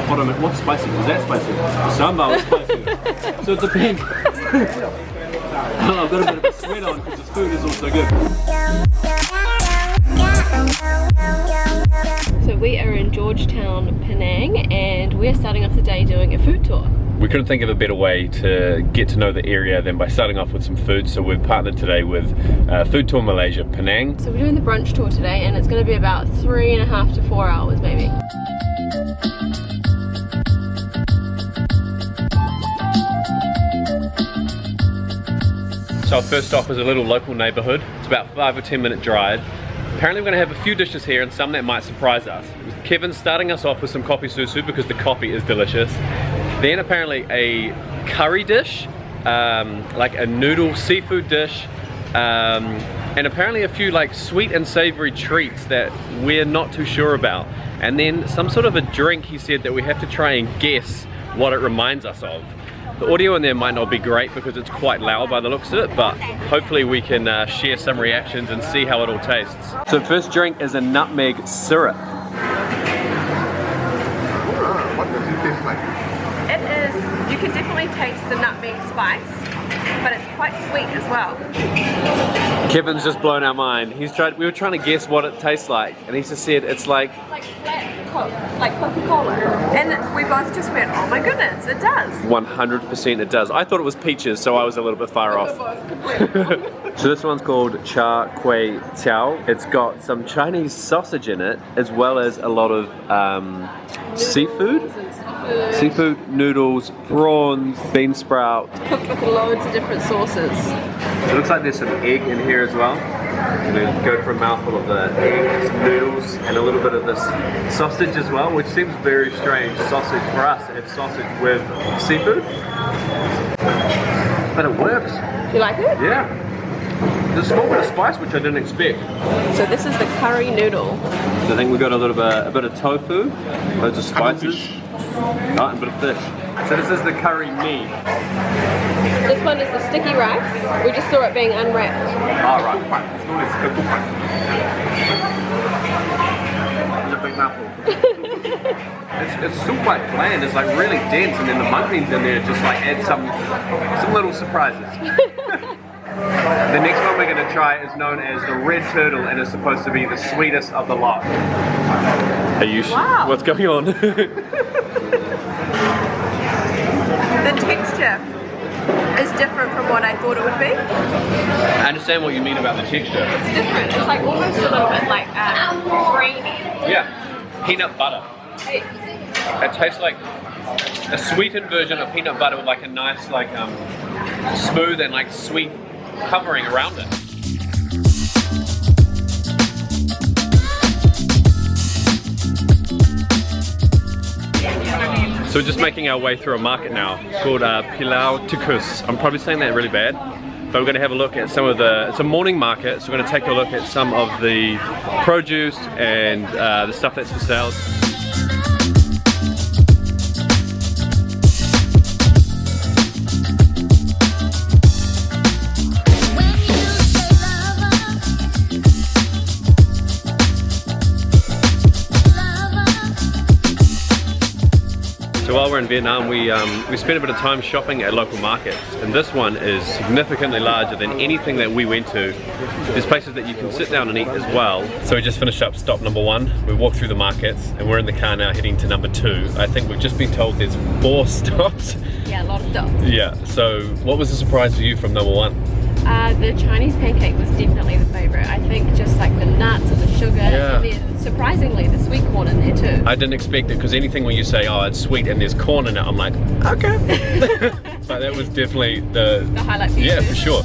Hold on a minute, what's spicy? Is that spicy? Sambal is spicy. So it depends. I've got a bit of a sweat on because this food is also good. So we are in Georgetown, Penang, and we're starting off the day doing a food tour. We couldn't think of a better way to get to know the area than by starting off with some food, so we've partnered today with Food Tour Malaysia, Penang. So we're doing the brunch tour today, and it's going to be about 3.5 to 4 hours maybe. So our first stop is a little local neighbourhood. It's about 5 or 10 minute drive. Apparently we're going to have a few dishes here and some that might surprise us. Kevin's starting us off with some kopi susu because the kopi is delicious. Then apparently a curry dish, like a noodle seafood dish, and apparently a few like sweet and savoury treats that we're not too sure about. And then some sort of a drink he said that we have to try and guess what it reminds us of. The audio in there might not be great because it's quite loud by the looks of it, but hopefully we can share some reactions and see how it all tastes. So first drink is a nutmeg syrup. What does it taste like? It is, you can definitely taste the nutmeg spice, but it's quite sweet as well. Kevin's just blown our mind. We were trying to guess what it tastes like, and he just said it's like flat Coke, like Coca-Cola. And we both just went, oh my goodness, it does. 100% it does. I thought it was peaches, so I was a little bit far off. So this one's called Char Kway Teow. It's got some Chinese sausage in it, as well as a lot of seafood, noodles, prawns, bean sprout. Cooked with loads of different sauces. So it looks like there's some egg in here as well. I'm going to go for a mouthful of the eggs, noodles, and a little bit of this sausage as well, which seems very strange. Sausage for us, it's sausage with seafood. But it works. You like it? Yeah. There's a small bit of spice, which I didn't expect. So this is the curry noodle. So I think we've got a bit of tofu, loads of spices, and a bit of fish. So this is the curry mee. This one is the sticky rice. We just saw it being unwrapped. Oh, right. It's known as kuku. It's a big mouthful. It's still quite bland. It's like really dense, and then the mung beans in there just like add some little surprises. The next one we're going to try is known as the red turtle, and is supposed to be the sweetest of the lot. Are you Wow. What's going on? The texture is different from what I thought it would be. I understand what you mean about the texture. It's different. It's like almost a little bit like creamy. Yeah, peanut butter. It tastes like a sweetened version of peanut butter with like a nice like smooth and like sweet covering around it. So we're just making our way through a market now called Pilau Tikus. I'm probably saying that really bad, but we're going to have a look at some of it's a morning market, so we're going to take a look at some of the produce and the stuff that's for sale. So while we're in Vietnam, we spent a bit of time shopping at local markets, and this one is significantly larger than anything that we went to. There's places that you can sit down and eat as well. So we just finished up stop number 1. We walked through the markets, and we're in the car now heading to number 2. I think we've just been told there's 4 stops. Yeah, a lot of stuff. Yeah, so what was the surprise for you from number 1? The Chinese pancake was definitely the favorite. I think just like the nuts and the sugar, Yeah. and then surprisingly the sweet corn in there too. I didn't expect it, because anything when you say, oh, it's sweet and there's corn in it, I'm like, okay. But that was definitely the highlight for you. Yeah, for sure.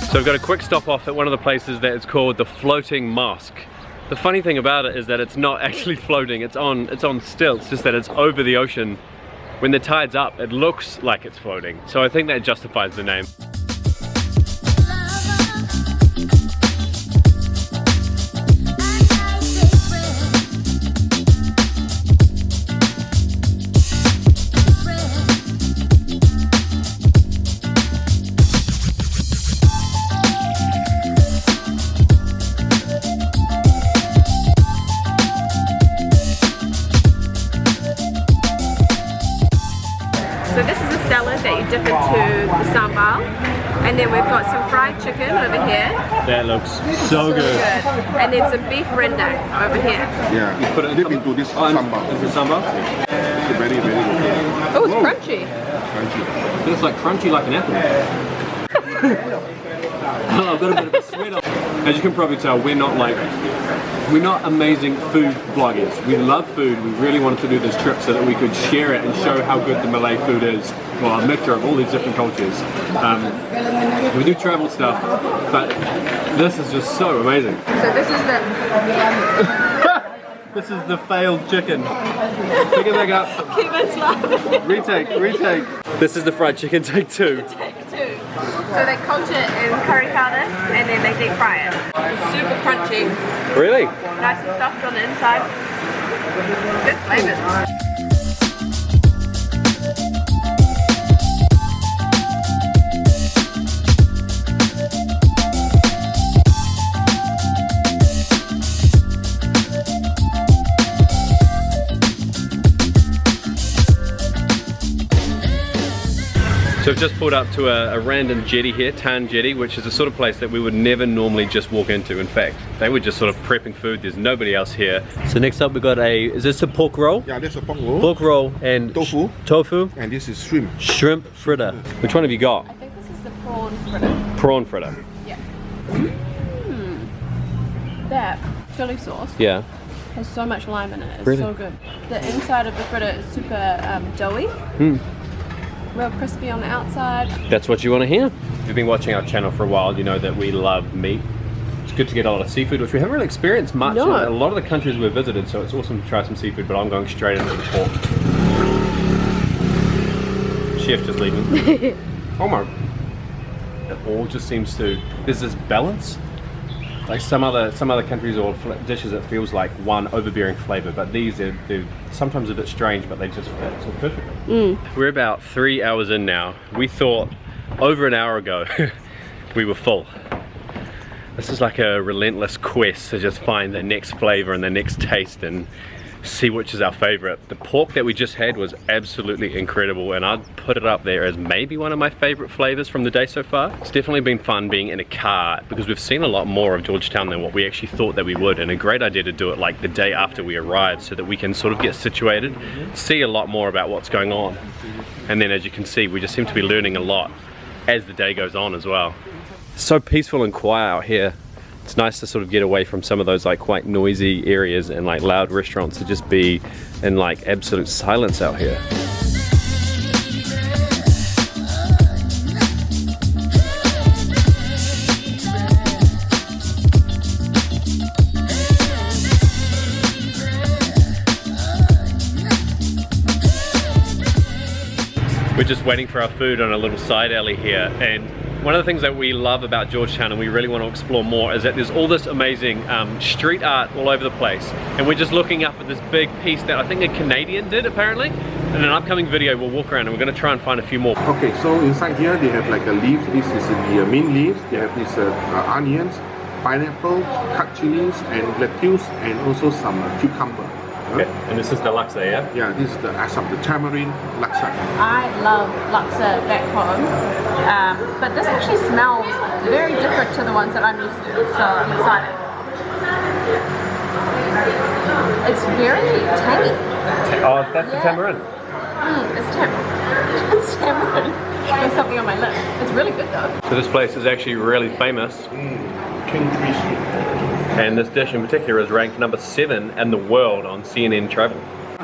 So we've got a quick stop off at one of the places that is called the Floating Mosque. The funny thing about it is that it's not actually floating, it's on stilts, just that it's over the ocean. When the tide's up, it looks like it's floating. So I think that justifies the name. sambal. And then we've got some fried chicken over here. That looks so good. And then some beef rendang over here. Yeah, You put it dip into this sambal. Into sambal? It's very, very good. Oh, it's crunchy. Crunchy. It's like crunchy like an apple. Oh, I've got a bit of a sweat on. As you can probably tell, we're not amazing food bloggers. We love food. We really wanted to do this trip so that we could share it and show how good the Malay food is. Well, a mixture of all these different cultures. We do travel stuff, but this is just so amazing. So this is the... This is the failed chicken. Pick it back up. Kevin's laughing. Retake. This is the fried chicken, take 2. Take 2. So they coat it in curry powder and then they deep fry it. It's super crunchy. Really? Nice and stuffed on the inside. Good flavors. So we've just pulled up to a random jetty here, Tan Jetty, which is the sort of place that we would never normally just walk into. In fact, they were just sort of prepping food. There's nobody else here. So next up we got is this a pork roll? Yeah, this is a pork roll. Pork roll and tofu. And this is shrimp. Shrimp fritter. Which one have you got? I think this is the prawn fritter. Prawn fritter. Yeah. That chili sauce has so much lime in it. It's Really? so good. The inside of the fritter is super doughy. Real crispy on the outside. That's what you want to hear. If you've been watching our channel for a while, you know that we love meat. It's good to get a lot of seafood, which we haven't really experienced much in a lot of the countries we've visited, so it's awesome to try some seafood, but I'm going straight into the pork. Chef just leaving. Oh my. It all just seems to, there's this balance. Like some other countries or dishes, it feels like one overbearing flavor, but these they're sometimes a bit strange, but they just fit so perfectly. We're about 3 hours in now. We thought over an hour ago we were full. This is like a relentless quest to just find the next flavor and the next taste and see which is our favorite. The pork that we just had was absolutely incredible, and I'd put it up there as maybe one of my favorite flavors from the day so far. It's definitely been fun being in a car because we've seen a lot more of Georgetown than what we actually thought that we would, and a great idea to do it like the day after we arrived so that we can sort of get situated, see a lot more about what's going on. And then as you can see, we just seem to be learning a lot as the day goes on as well. It's so peaceful and quiet out here. It's nice to sort of get away from some of those like quite noisy areas and like loud restaurants to just be in like absolute silence out here. We're just waiting for our food on a little side alley here, and one of the things that we love about Georgetown and we really want to explore more is that there's all this amazing street art all over the place, and we're just looking up at this big piece that I think a Canadian did apparently. In an upcoming video we'll walk around and we're going to try and find a few more. Okay, so inside here they have like a leaf. This is the main leaves. They have these onions, pineapple, cut chilies, and lettuce, and also some cucumber. Okay, and this is the laksa, yeah? Yeah, this is the asam, the tamarind laksa. I love laksa back home, but this actually smells very different to the ones that I'm used to, so I'm excited. It's very tangy. Oh, that's the tamarind. It's tamarind. It's tamarind. There's something on my lips. It's really good though. So this place is actually really famous. And this dish in particular is ranked number 7 in the world on CNN Travel.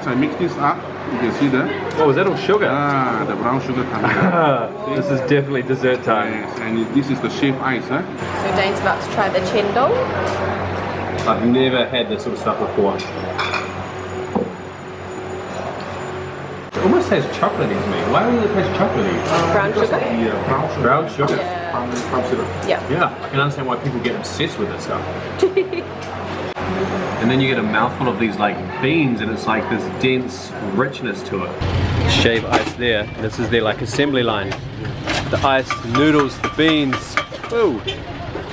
So I mix this up, you can see that. Oh, is that all sugar? Ah, the brown sugar coming out. This is definitely dessert time. Yes, and this is the shaved ice, huh? So Dane's about to try the chendol. I've never had this sort of stuff before. It almost tastes chocolatey to me. Why would it taste chocolatey? Brown sugar? Yeah, brown sugar. Brown sugar? Yeah. Brown sugar. Yeah. Yeah, I can understand why people get obsessed with this stuff. And then you get a mouthful of these like beans and it's like this dense richness to it. Shave ice there. This is their like assembly line. The ice, the noodles, the beans. Ooh.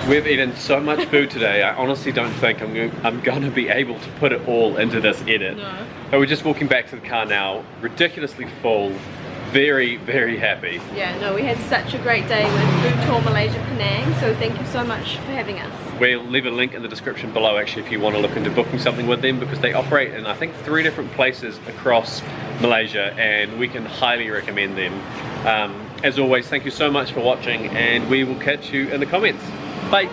We've eaten so much food today, I honestly don't think I'm gonna be able to put it all into this edit. No. But we're just walking back to the car now, ridiculously full, very, very happy. Yeah, no, we had such a great day with Food Tour Malaysia Penang, so thank you so much for having us. We'll leave a link in the description below actually if you want to look into booking something with them, because they operate in I think 3 different places across Malaysia and we can highly recommend them. As always, thank you so much for watching and we will catch you in the comments. Bye!